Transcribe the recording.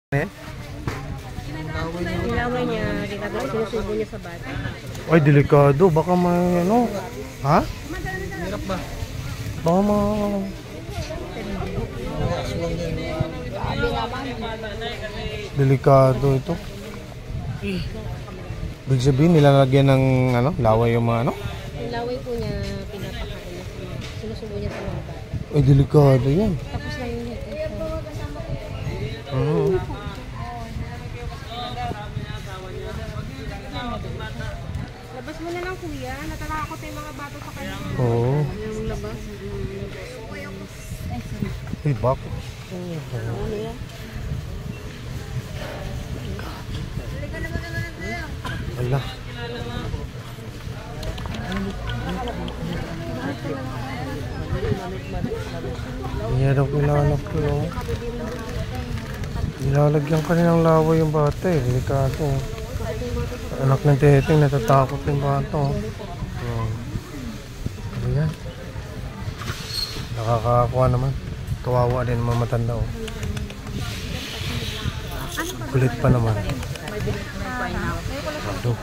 Ilaway niya, sinusubo niya sa bata. Ay, delikado. Baka may ano. Ha? Hirap ba? Baka delikado ito. Ibig sabihin, nilalagyan ng ano, laway yung mga ano? Yung laway po niya, pinapakain niya. Sinusubo niya sa mga bata. Ay, delikado yan. Tapos lang yung hito. Labas mo na lang kuya. Natatakot yung mga bata sa kanya. Oo. Yung labas. Ay, bakit? Ano yan? Wala. Hirap nilalak yun. Nilalagyan ka ng laway yung bata eh. Delikado. Anak ng teteng, natatakot yung bata. Ano yan? Nakakakuha naman. Kawawa din mga matanda. Kulit pa naman. Aduh.